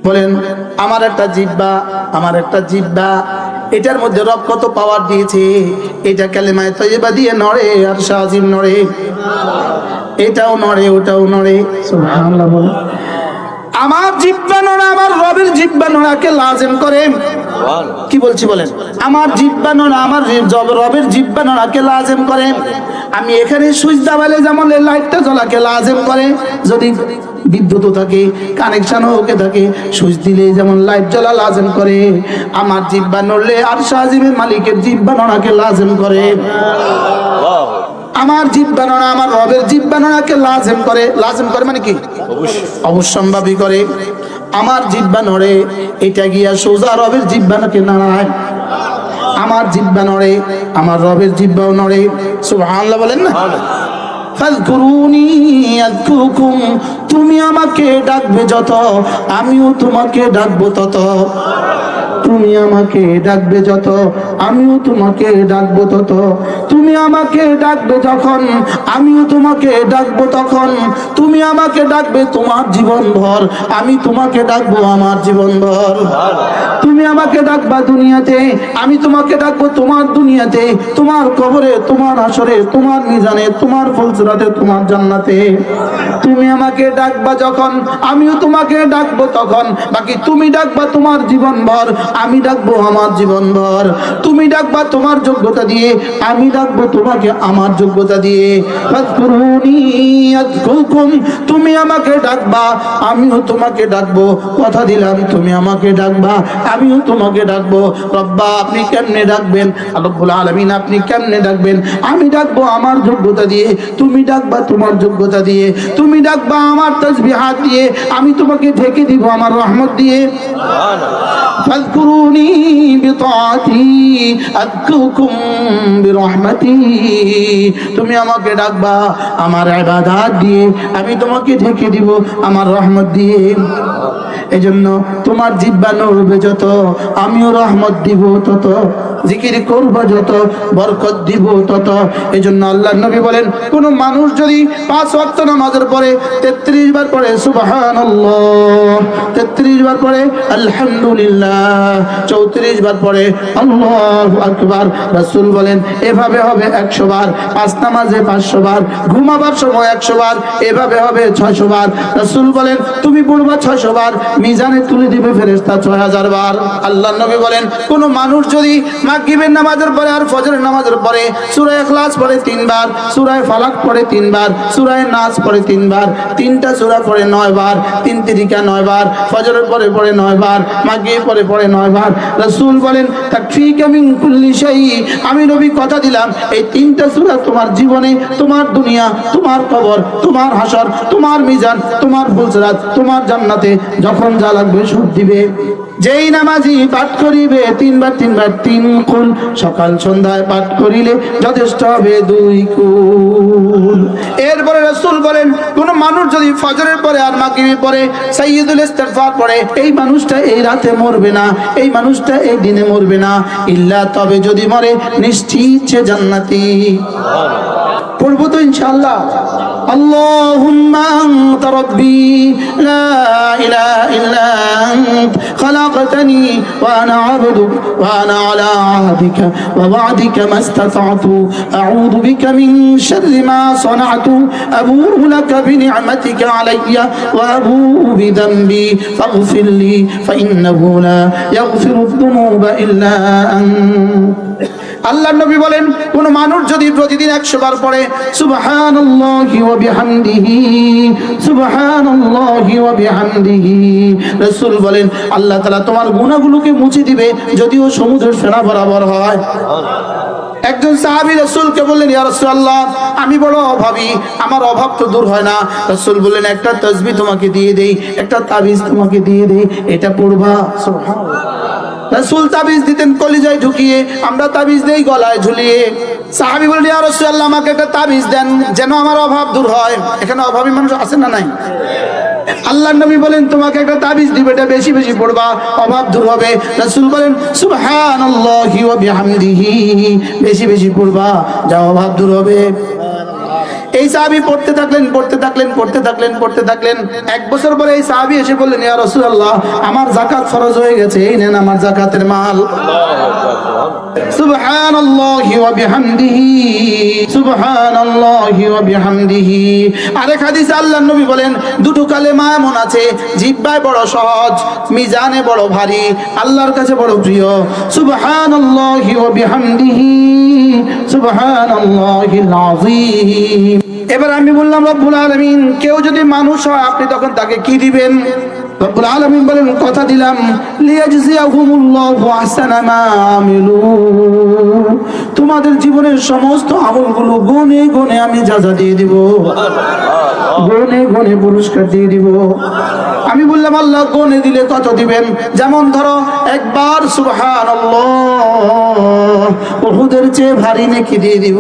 বলেন আমার একটা জিহ্বা, এটার মধ্যে রব কত পাওয়ার দিয়েছে। এটা কালেমায়ে তয়্যিবা দিয়ে নড়ে আর শাহজিম নড়ে, এটাও নড়ে ওটাও নড়ে। সুবহানাল্লাহ বলেন। আমার জিহ্বা নড়া আমার রবের জিহ্বা নড়াকে লাজিম করে। কি বলছি বলেন? আমার জিহ্বা নড়া আমার রবের জিহ্বা নড়াকে লাজিম করে। আমি এখানে সুইচ দাবালে যেমন লাইটটা জ্বলাকে লাজিম করে, যদি বিদ্যুৎ থাকে কানেকশন ওকে থাকে, সুইচ দিলে যেমন লাইট জ্বলা লাজিম করে, আমার জিহ্বা নড়লে আর শাহজিমের মালিকের জিহ্বা নড়াকে লাজিম করে। আমার জিহ্বা নড়া আমার রবের জিহ্বা নড়াকে লাজিম করে। লাজিম করে মানে কি? অবশ্যম্ভাবী করে। আমার জিহ্বা নড়ে, এটা গিয়া সোজা রবের জিহ্বাকে নাড়ায়। আমার জিহ্বা নড়ে, আমার রবের জিহ্বাও নড়ে। সুবহানাল্লাহ বলেন না? ফাযকুরুনি আযকুরকুম, তুমি আমাকে ডাকবে যত আমিও তোমাকে ডাকবো তত। তুমি আমাকে ডাকবে যত আমিও তোমাকে ডাকবো তত। তুমি আমাকে ডাকবে যখন আমিও তোমাকে ডাকবো তখন। তুমি আমাকে ডাকবে তোমার জীবন ভর, আমি তোমাকে ডাকবো আমার জীবন ভর। তুমি আমাকে ডাকবা দুনিয়াতে, আমি তোমাকে ডাকবো তোমার দুনিয়াতে, তোমার কবরে, তোমার হাসরে, তোমার মিজানে, তোমার ফুলসরাতে, তোমার জান্নাতে। তুমি আমাকে ডাকবা যখন আমিও তোমাকে ডাকবো তখন। বাকি তুমি ডাকবা তোমার জীবন ভর, আমি ডাকবো আমার জীবন ভর। তুমি ডাকবা তোমার যোগ্যতা দিয়ে, আমি ডাকবো তোমাকে আমার যোগ্যতা দিয়ে। ফাযকুরুনি আযকুরকুম, তুমি আমাকে ডাকবা আমিও তোমাকে ডাকবো। কথা দিলাম তুমি আমাকে ডাকবা আমিও তোমাকে ডাকবো। রব্বা আপনি কেমনে ডাকবেন? রব্বুল আলামিন আপনি কেমনে ডাকবেন? আমি ডাকবো আমার যোগ্যতা দিয়ে, তুমি ডাকবা তোমার যোগ্যতা দিয়ে। তুমি ডাকবা আমার তাসবিহাত দিয়ে, আমি তোমাকে ঢেকে দিব আমার রহমত দিয়ে। ফাযকুরুনি বিতাআতি আযকুরকুম বিরহমাতি, তুমি আমাকে ডাকবা আমার ইবাদত দিয়ে, আমি তোমাকে ঢেকে দিব আমার রহমত দিয়ে। এজন্য তোমার জিহ্বা নড়বে যত আমিও রহমত দিব তত, জিকির করব যত বরকত দিব তত। এজন্য আল্লাহর নবী বলেন, কোন মানুষ যদি 5 ওয়াক্ত নামাজের পরে 33 বার পড়ে সুবহানাল্লাহ, 33 বার পড়ে আলহামদুলিল্লাহ, 34 বার পড়ে আল্লাহু আকবার, রাসূল বলেন এভাবে হবে 100 বার। 5 নামাজে 500 বার, ঘুমাবার সময় 100 বার, এভাবে হবে 600 বার। রাসূল বলেন তুমি পড়বা 600 বার, মিজানে তুলে দিবে ফেরেশতা 6000 বার। আল্লাহর নবী বলেন কোন মানুষ যদি মাগরিবের নামাজের পরে আর ফজরের নামাজের পরে সূরা ইখলাস পড়ে 3 বার, সূরা ফালাক পড়ে 3 বার, সূরা নাস পড়ে 3 বার, 3টা সূরা পড়ে 9 বার, 3 তিরিকা 9 বার, ফজরের পরে পড়ে 9 বার, মাগরিব পরে পড়ে 9 বার। রাসূল বলেন তাকফিকা মিন কুল্লি শাই, আমি নবী কথা দিলাম এই 3টা সূরা তোমার জীবনে, তোমার দুনিয়া, তোমার কবর, তোমার হাসর, তোমার মিজান, তোমার ফুলসরাত, তোমার জান্নাতে যখন যা লাগবে সব দিবে। যেই নামাজি পাঠ করিবে 3 বার 3 বার 3 কুল, সকাল সন্ধ্যায় পাঠ করিলে যথেষ্ট হবে 2 কুল। এরপরে রাসূল বলেন কোন মানুষ যদি ফজরের পরে আর মাগরিবের পরে সাইয়্যিদুল ইস্তিগফার পড়ে, এই মানুষটা এই রাতে মরবে না, এই মানুষটা এই দিনে মরবে না, ইল্লা তবে যদি মরে নিশ্চিত সে জান্নাতি। পড়বো তো ইনশাআল্লাহ। আল্লাহুম্মা আনতা রাব্বি লা ইলাহা ইল্লা আনত খালাকতানি ওয়া আনা আবদুক ওয়া আনা আলা আহদিকা ওয়া ওয়া'দিকা মাস্তাতা'তু আউযু বিকা মিন শাররি মা সানা'তু আবু'ু লাকা বিনি'মাতিকা আলাইয়া ওয়া আবু'ু বিযামবি ফাগফির লি ফাইন্নাহু লা ইয়াগফিরুয যুনুবা ইল্লা আনত। আল্লাহর নবী বলেন কোন মানুষ যদি প্রতিদিন 100 বার পড়ে সুবহানাল্লাহি ওয়া বিহামদিহি, সুবহানাল্লাহি ওয়া বিহামদিহি, রাসূল বলেন আল্লাহ তাআলা তোমার গুনাহগুলোকে মুছে দিবে যদিও সমুদ্রের ফেনা বরাবর হয়। একজন সাহাবী রাসূলকে বললেন ইয়া রাসূলুল্লাহ আমি বড় অভাবী, আমার অভাব তো দূর হয় না। রাসূল বললেন একটা তাসবিহ তোমাকে দিয়ে দেই, একটা তাবিজ তোমাকে দিয়ে দেই, এটা পড়বা। সুবহানাল্লাহ। রাসূল তাবিজ দিতেন কলিজায় ঢুকিয়ে, আমরা তাবিজ দেই গলায় ঝুলিয়ে। সাহাবী বললেন ইয়া রাসূলুল্লাহ আমাকে একটা তাবিজ দেন যেন আমার অভাব দূর হয়। এখানে অভাবী মানুষ আছে না নাই? আল্লাহর নবী বলেন তোমাকে একটা তাবিজ দিবে, এটা বেশি বেশি পড়বা, অভাব দূর হবে। রাসূল বলেন সুবহানাল্লাহি ওয়া বিহামদিহি, বেশি বেশি পড়বা, যা অভাব দূর হবে। এই সাহাবী পড়তে থাকলেন। এক বছর পরে এই সাহাবী এসে বললেন, ইয়া রাসূলুল্লাহ, আমার যাকাত ফরজ হয়ে গেছে, এই নেন আমার যাকাতের মাল। সুবহানাল্লাহি ওয়া বিহামদিহি, সুবহানাল্লাহি ওয়া বিহামদিহি। আরেক হাদিসে আল্লাহর নবী বলেন, দুটো কালেমা এমন আছে, জিহ্বায় বড় সহজ, মিজানে বড় ভারী, আল্লাহর কাছে বড় প্রিয়। সুবহানাল্লাহি ওয়া বিহামদিহি, সুবহানাল্লাহিল আযীম। এবার আমি বললাম, রব্বুল আলামিন, কেউ যদি মানুষ হয় আপনি তখন তাকে কি দিবেন? রব্বুল আলামিন বলেন, কথা দিলাম, লিয়াজজিয়াহুমুল্লাহু আহসানা মা আমিলু, তোমাদের জীবনের সমস্ত আমলগুলো গুণে গুণে আমি যা দিয়ে দিব, গুণে গুণে পুরস্কার দিয়ে দিব। আমি বললাম, আল্লাহ গুণে দিলে কত দিবেন? যেমন ধরো একবার সুবহানাল্লাহ, উহুদের চেয়ে ভারী নেকি দিয়ে দিব।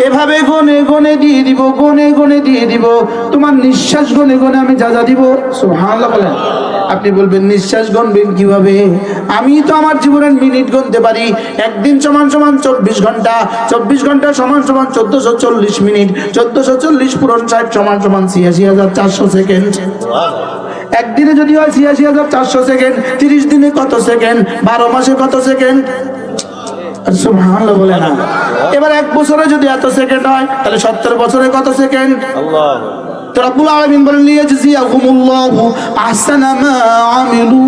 এভাবে গনে গনে দিয়ে দিব, গনে গনে দিয়ে দিব। তোমার নিঃশ্বাস গনে গনে আমি যা দিব। সুবহানাল্লাহ বলেন। আপনি বলবেন, নিঃশ্বাস গণবেন কিভাবে? আমি তো আমার জীবনের মিনিট গুনতে পারি। একদিন সমান সমান 24 ঘন্টা, 24 ঘন্টা সমান সমান 1440 মিনিট, 1440 পূরণ 60 সমান সমান 86,400 সেকেন্ড। একদিনে যদি হয় 86,400 সেকেন্ড, 30 দিনে কত সেকেন্ড, 12 মাসে কত সেকেন্ড? সুবহানাল্লাহ বলে না। এবার 1 বছরে যদি এত সেকেন্ড হয়, তাহলে 70 বছরে কত সেকেন্ড? আল্লাহ। তো রব্বুল আলামিন বলেন, লিয়াজজিয়াহুমুল্লাহু আহসানা মা আমিলু,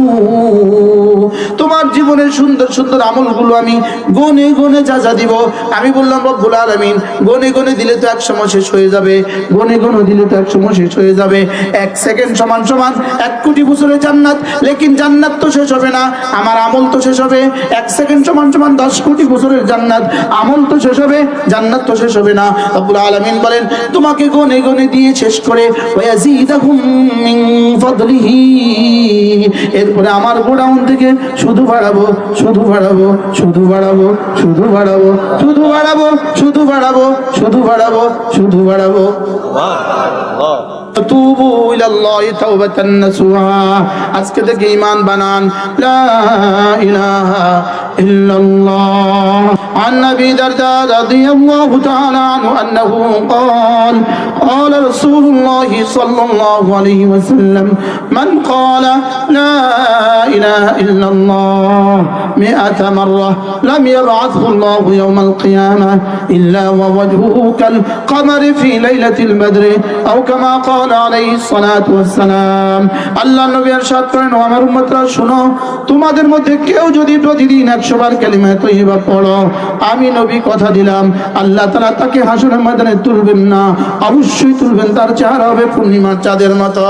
তোমার জীবনের সুন্দর সুন্দর আমলগুলো আমি গনে গনে যা দিব। আমি বললাম, রব্বুল আলামিন, গনে গনে দিলে তো এক সময় শেষ হয়ে যাবে, গনে গনে দিলে তো এক সময় শেষ হয়ে যাবে। 1 সেকেন্ড সমান সমান 1 কোটি বছরের জান্নাত। লেকিন জান্নাত তো শেষ হবে না, আমার আমল তো শেষ হবে। 1 সেকেন্ড সমান সমান 10 কোটি বছরের জান্নাত, আমল তো শেষ হবে, জান্নাত তো শেষ হবে না। রব্বুল আলামিন বলেন, তোমাকে গনে গনে দিয়ে শেষ করে ওয়াজিদাহুম মিন ফাদলিহি, এরপরে আমার গোডাউন থেকে শুধু বাড়াবো, শুধু বাড়াবো, শুধু বাড়াবো, শুধু বাড়াবো, শুধু বাড়াবো, শুধু বাড়াবো, শুধু বাড়াবো, শুধু বাড়াবো। সুবহানাল্লাহ। তুবু ইলাল্লাহি তাওবাতান নাসুহা, আজকে থেকে ঈমান বানান, লা ইলাহা ইল্লাল্লাহ। عن أبي درداء رضي الله تعالى عنه أنه قال قال رسول الله صلى الله عليه وسلم من قال لا إله إلا الله 100 مرة لم يبعثه الله يوم القيامة إلا ووجهه كالقمر في ليلة البدر أو كما قال عليه الصلاة والسلام। আল্লাহ নবী ইরশাদ করেন, ও আমার উম্মতরা শুনো, তোমাদের মধ্যে কেউ যদি প্রতিদিন 100 বার কালিমা তয়্যিবা পড়ো, আমি নবী কথা দিলাম, আল্লাহ তাআলা তাকে হাসরের ময়দানে তুলবেন না, অবশ্যই তুলবেন, তার চেহারা হবে পূর্ণিমার চাঁদের মতো।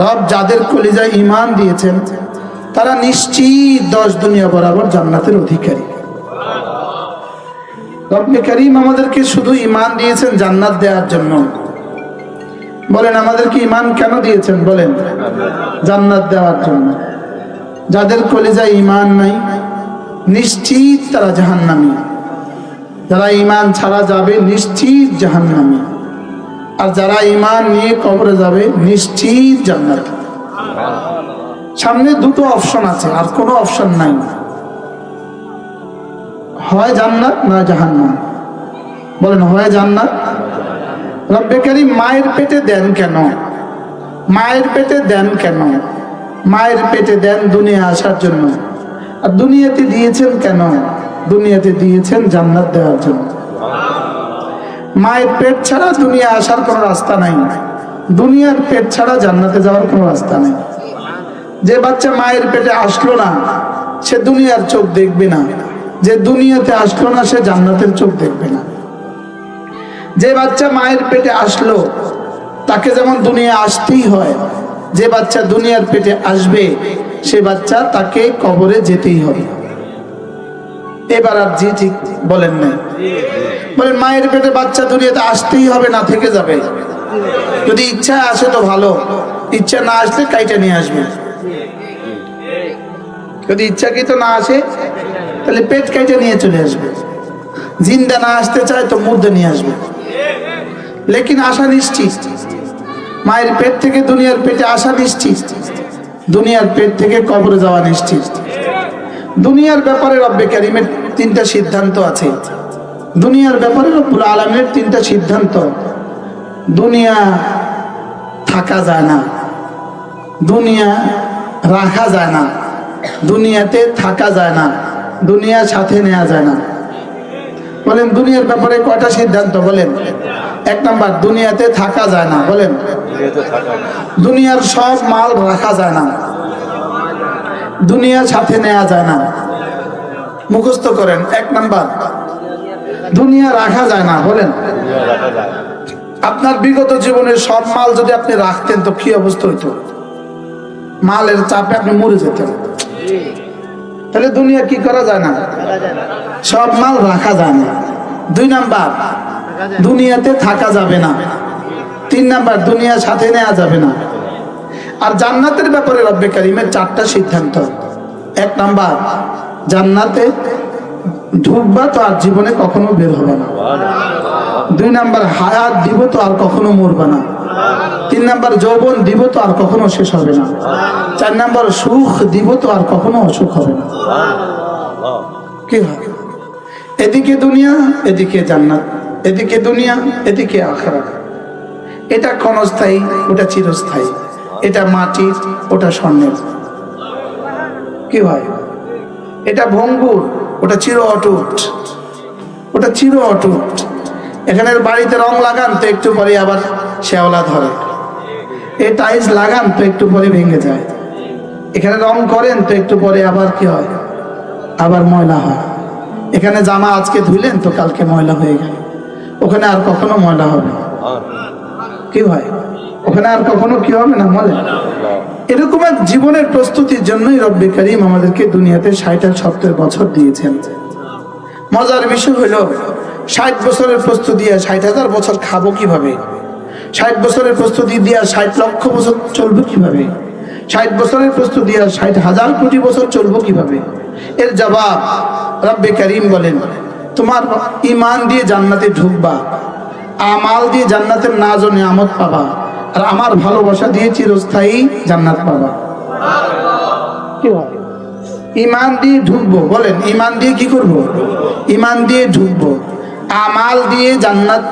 রব যাদের কলিজায় ঈমান দিয়েছেন তারা নিশ্চিত 10 দুনিয়া বরাবর জান্নাতের অধিকারী। রব্বে কারীম আমাদেরকে শুধু ঈমান দিয়েছেন জান্নাত দেওয়ার জন্য। বলেন, আমাদেরকে ঈমান কেন দিয়েছেন? বলেন, জান্নাত দেওয়ার জন্য। যাদের কলিজায় ঈমান নাই নিশ্চিত তারা জাহান্নামী। যারা ঈমান ছাড়া যাবে নিশ্চিত জাহান্নামী, আর যারা ঈমান নিয়ে কবরে যাবে নিশ্চিত জান্নাত। সামনে দুটো অপশন আছে, আর কোনো অপশন নাই, হয় জান্নাত না জাহান্নাম। বলেন, হয় জান্নাত। রব্বে কারীম মায়ের পেটে দেন কেন? মায়ের পেটে দেন কেন? মায়ের পেটে দেন দুনিয়া আসার জন্য। আর দুনিয়াতে দিয়েছেন কেন? দুনিয়াতে দিয়েছেন জান্নাত দেওয়ার জন্য। মায়ের পেট ছাড়া দুনিয়া আসার কোনো রাস্তা নাই, দুনিয়ার পেট ছাড়া জান্নাতে যাওয়ার কোনো রাস্তা নেই। যে বাচ্চা মায়ের পেটে আসলো না সে দুনিয়ার চোখ দেখবে না, যে দুনিয়াতে আসলো না সে জান্নাতের চোখ দেখবে না। যে বাচ্চা মায়ের পেটে আসলো তাকে যেমন দুনিয়া আসতেই হয়, যে বাচ্চা দুনিয়ার পেটে আসবে সে বাচ্চা তাকে কবরে যেতেই হবে। এবার আর জি ঠিক বলেন না, বলেন মায়ের পেটে বাচ্চা দুনিয়াতে আসতেই হবে, না থেকে যাবে? যদি ইচ্ছা আসে তো ভালো, ইচ্ছা না আসলে কাইটা নিয়ে আসবে। যদি ইচ্ছাকৃত না আসে তাহলে পেট কাইটা নিয়ে চলে আসবে। জিন্দা না আসতে চায় তো মুর্দা নিয়ে আসবে। লেকিন আসা নিশ্চিত, মায়ের পেট থেকে দুনিয়ার পেটে আসা নিশ্চিত, দুনিয়ার পেট থেকে কবরে যাওয়া নিশ্চিত। দুনিয়ার ব্যাপারে রব্বে কারীমের 3টা সিদ্ধান্ত আছে। দুনিয়ার ব্যাপারে রব্বুল আলামিনের তিনটা সিদ্ধান্ত। দুনিয়া থাকা যায় না, দুনিয়া রাখা যায় না, দুনিয়াতে থাকা যায় না, দুনিয়া সাথে নেওয়া যায় না। বলেন দুনিয়ার ব্যাপারে কয়টা সিদ্ধান্ত বলেন? এক নাম্বার, দুনিয়াতে থাকা যায় না। বলেন দুনিয়ার সব মাল রাখা যায় না, দুনিয়া সাথে নেওয়া যায় না। মুখস্থ করেন। এক নাম্বার, দুনিয়া রাখা যায় না। বলেন আপনার বিগত জীবনের সব মাল যদি আপনি রাখতেন তো কি অবস্থা হইতো? মালের চাপে আপনি মরে যেতেন। তাহলে দুনিয়া কি করা যায় না, সব মাল রাখা যায় না। দুই নাম্বার, দুনিয়াতে থাকা যাবে না। তিন নাম্বার, দুনিয়া সাথে নেওয়া যাবে না। আর জান্নাতের ব্যাপারে রব্বে কারিমের চারটা সিদ্ধান্ত। এক নাম্বার, জান্নাতে ঢুকবা তো আর জীবনে কখনো বের হবে না। দুই নাম্বার, হায়াত দিব তো আর কখনো মরবে না। তিন নাম্বার, যৌবন দিব তো আর কখনো শেষ হবে না। চার নাম্বার, সুখ দিব তো আর কখনো অসুখ হবে না। কি হয়? এদিকে দুনিয়া, এদিকে জান্নাত, এদিকে দুনিয়া, এদিকে আখিরাত। এটা ক্ষণস্থায়ী, ওটা চিরস্থায়ী। এটা মাটির, ওটা স্বর্ণের। কি হয়? এটা ভঙ্গুর, ওটা চির অটুট। ওটা চির অটুট। এখানের বাড়িতে রং লাগান তো একটু পরে আবার শ্যাওলা ধরে। এই টাইলস লাগান তো একটু পরে ভেঙে যায়। এখানে রং করেন তো একটু পরে আবার কি হয়? আবার ময়লা হয়। এখানে জামা আজকে ধুইলেন তো কালকে ময়লা হয়ে গেল, ওখানে আর কখনো ময়লা হবে না। কি হয়? ওখানে আর কখনো কি হবে না, ময়লা। এরকম এক জীবনের প্রস্তুতির জন্যই রব্বে কারীম আমাদেরকে দুনিয়াতে 60-70 বছর দিয়েছেন। মজার বিষয় হলো 60 বছরের প্রস্তুতি দিয়ে 60,000 বছর খাবো কিভাবে? 60 বছরের প্রস্তুতি দিয়ে 60 লক্ষ বছর চলবো কিভাবে? 60 বছরের প্রস্তুতি দিয়ে 60,000 কোটি বছর চলবো কিভাবে? এর জবাব রব্বে কারীম বলেন, তোমার ঈমান দিয়ে জান্নাতে ঢুকবা, আমাল দিয়ে জান্নাতের নাজ ও নিয়ামত পাবা, আর আমার ভালোবাসা দিয়ে চিরস্থায়ী জান্নাত পাবা। কি হয়? ঈমান দিয়ে ঢুকবো। বলেন ঈমান দিয়ে কি করব? ঈমান দিয়ে ঢুকবো। আমাল দিয়ে জান্নাত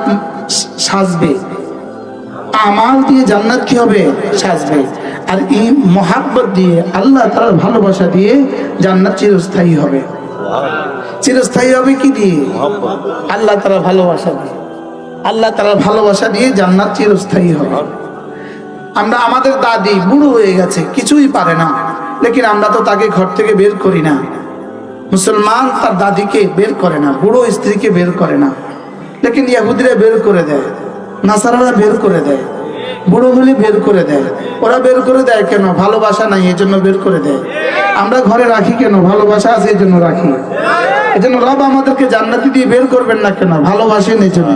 সাজবে, আমাল দিয়ে জান্নাত কি হবে? সাজবে। আর এই মহাব্বত দিয়ে, আল্লাহ তাআলার ভালোবাসা দিয়ে জান্নাত চিরস্থায়ী হবে। চিরস্থায়ী হবে কি দিয়ে? আল্লাহ তাআলার ভালোবাসা দিয়ে। আল্লাহ তাআলার ভালোবাসা দিয়ে জান্নাত চিরস্থায়ী হবে। আমরা, আমাদের দাদি বুড়ো হয়ে গেছে, কিছুই পারে না, লেকিন আমরা তো তাকে ঘর থেকে বের করি না। মুসলমান তার দাদিকে বের করে না, বুড়ো স্ত্রীকে বের করে না, লেকিন ইহুদিরা বের করে দেয়, নাসারারা বের করে দেয়, বুড়ো হলে বের করে দেয়। ওরা বের করে দেয় কেন? ভালোবাসা নাই, এই জন্য বের করে দেয়। আমরা ঘরে রাখি কেন? ভালোবাসা আছে এই জন্য রাখি। এই জন্য রব আমাদেরকে জান্নাতি দিয়ে বের করবেন না কেন? ভালোবাসেন এই জন্য।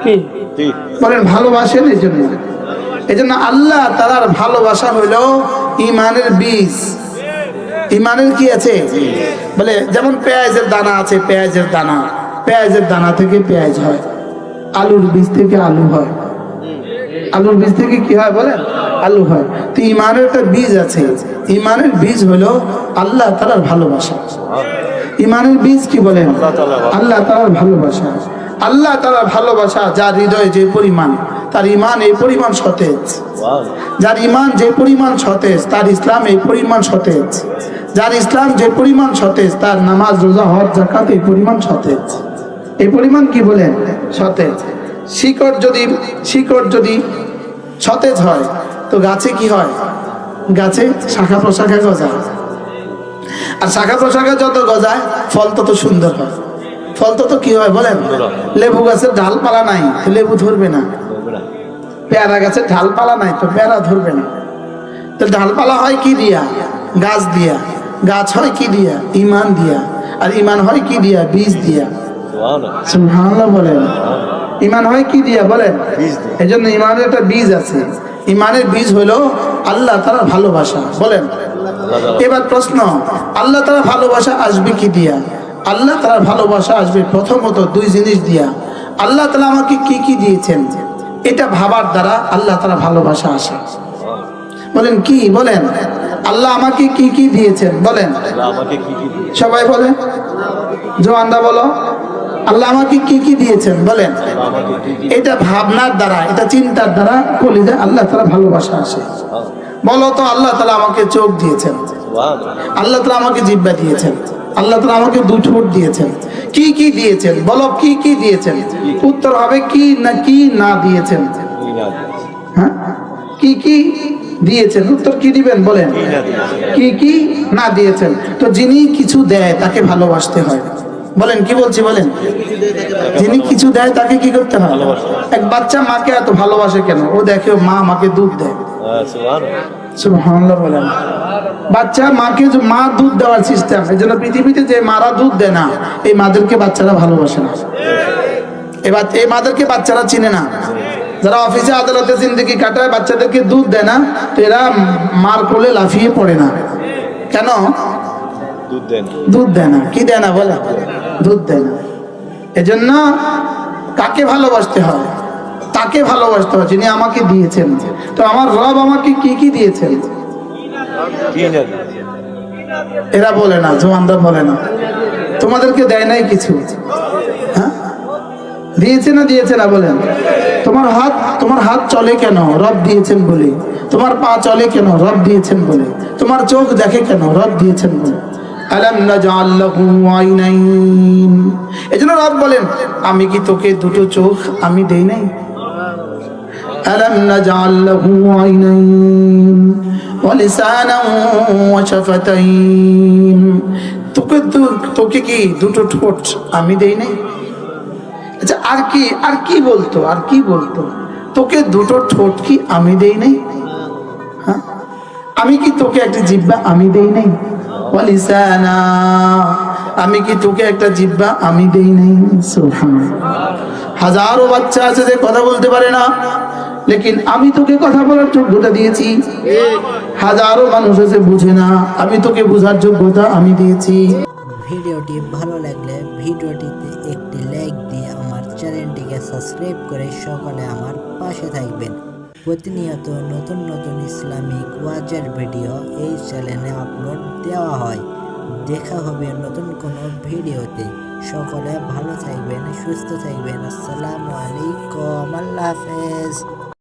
কি বলেন? ভালোবাসেন এই জন্য। এই জন্য আল্লাহ তাআলার ভালোবাসা হইল ঈমানের বীজ। ঈমানের কি আছে? বলে যেমন পেঁয়াজের দানা আছে, পেঁয়াজের দানা, পেঁয়াজের দানা থেকে পেঁয়াজ হয়, আলুর বীজ থেকে আলু হয়, আলুর বীজ থেকে কি হয় বলেন? আলু হয়। তো ঈমানের একটা বীজ আছে। ঈমানের বীজ হলো আল্লাহ তাআলার ভালোবাসা। ঈমানের বীজ কি বলেন? আল্লাহ তাআলার ভালোবাসা। আল্লাহ তাআলার ভালোবাসা যার হৃদয়ে যে পরিমাণ, তার ঈমান এই পরিমাণ সতেজ। যার ঈমান যে পরিমাণ সতেজ, তার ইসলাম এই পরিমাণ সতেজ। যার ইসলাম যে পরিমাণ সতেজ, তার নামাজ, রোজা, হজ, যাকাত এই পরিমাণ সতেজ। এই পরিমাণ কি বলেন? সতেজ। শিকড় যদি সতেজ হয় তো গাছে কি হয়? গাছে শাখা প্রশাখা গজায়। আর শাখা প্রশাখা যত গজায় ফল তত সুন্দর হয়। ফল তত কি হয় বলেন? লেবু গাছের ডালপালা নাই তো লেবু ধরবে না, পেয়ারা গাছের ডালপালা নাই তো পেয়ারা ধরবে না। তো ডালপালা হয় কি দিয়া? গাছ দিয়া। গাছ হয় কি দিয়া? ঈমান দিয়া। আর ঈমান হয় কি দিয়া? বীজ দিয়া। সুবহানাল্লাহ বলেন। ঈমান হয় কি দিয়া বলেন? এই জন্য ঈমানের একটা বীজ আছে। ঈমানের বীজ হলো আল্লাহ তাআলার ভালোবাসা। বলেন। এবার প্রশ্ন, আল্লাহ তাআলার ভালোবাসা আসবে কি দিয়া? আল্লাহ তাআলার ভালোবাসা আসবে প্রথমত দুই জিনিস দিয়া। আল্লাহ তাআলা আমাকে কি কি দিয়েছেন, এটা ভাবার দ্বারা আল্লাহ তাআলার ভালোবাসা আসে। বলেন কি? বলেন আল্লাহ আমাকে কি কি দিয়েছেন? বলেন সবাই বলেন, জোয়ানরা বলো। আল্লাহ আমাকে কি কি দিয়েছেন বলেন। এটা ভাবনার দ্বারা, এটা চিন্তার দ্বারা কলিজায় আল্লাহ তাআলা ভালোবাসা আসে। বলো তো আল্লাহ তাআলা আমাকে চোখ দিয়েছেন, আল্লাহ তাআলা আমাকে জিহ্বা দিয়েছেন, আল্লাহ তাআলা আমাকে দুই ঠোঁট দিয়েছেন, কি কি দিয়েছেন বলো, কি কি দিয়েছেন? উত্তর হবে কি না দিয়েছেন। হ্যাঁ, কি কি দিয়েছেন, উত্তর কি দিবেন বলেন, কি কি না দিয়েছেন। তো যিনি কিছু দেয় তাকে ভালোবাসতে হয়। বলেন কি বলছি বলেন, যিনি কিছু দেয় তাকে কি করতে হয়? এক বাচ্চা মাকে এত ভালোবাসে কেন? ও দেখে মা আমাকে দুধ দেয়, সুবহানাল্লাহ বলেন। বাচ্চা মাকে, মা দুধ দেওয়ার সিস্টেম। এই জন্য পৃথিবীতে যে মারা দুধ দেয় না, এই মাদেরকে বাচ্চারা ভালোবাসে না। এবার এই মাদেরকে বাচ্চারা চিনে না। যারা অফিসে আদালতে জিন্দগি কাটায়, বাচ্চাদেরকে দুধ দেয় না, তো এরা মার কোলে লাফিয়ে পড়ে না। কেন? দুধ দেয় না। কি দেয় না বলে? দুধ দেয় না। এজন্য কাকে ভালোবাসতে হয়? তাকে ভালোবাসতে হয় যিনি আমাকে দিয়েছেন। তো আমার রব আমাকে কি কি দিয়েছেন? এরা বলে না, জওয়ানরা বলে না। তোমাদেরকে দেয় নাই কিছু? হ্যাঁ, দিয়েছে না দিয়েছে না বলেন। তোমার হাত চলে কেন? রব দিয়েছেন বলে। তোমার পা চলে কেন? রব দিয়েছেন বলে। তোমার চোখ দেখে কেন? রব দিয়েছেন বলে। আলাম নাজআল লাহু আইনাইন। এজন্য রব বলেন, আমি কি তোকে দুটো চোখ আমি দেই নাই? আলাম নাজআল লাহু আইনাইন ওয়া লিসানান ওয়া শাফাতাইন। তোকে কি দুটো ঠোঁট আমি দেই নাই? আচ্ছা, আর কি বলতো? তোকে দুটো ঠোঁট কি আমি দেই নাই? হ্যাঁ, আমি কি তোকে একটা জিহ্বা আমি দেই নাই? ওয়া লিসানা, আমি কি তোকে একটা জিহ্বা আমি দেই নাই? সুবহানাল্লাহ। হাজারো বাচ্চা আছে যে কথা বলতে পারে না, লেকিন আমি তোকে কথা বলার যোগ্যতা দিয়েছি। হাজারো মানুষ আছে বুঝে না, আমি তোকে বোঝার যোগ্যতা আমি দিয়েছি। ভিডিওটি ভালো লাগলে ভিডিওটিতে একটি লাইক দিয়ে আমার চ্যানেলটিকে সাবস্ক্রাইব করে সকলে আমার পাশে থাকবেন। প্রতিনিয়ত নতুন নতুন ইসলামিক ওয়াজের ভিডিও এই চ্যানেলে আপলোড দেওয়া হয়। দেখা হবে নতুন কোনো ভিডিওতে। সকলে ভালো থাকবেন, সুস্থ থাকবেন। আসসালামু আলাইকুম, আল্লাহ হাফেজ।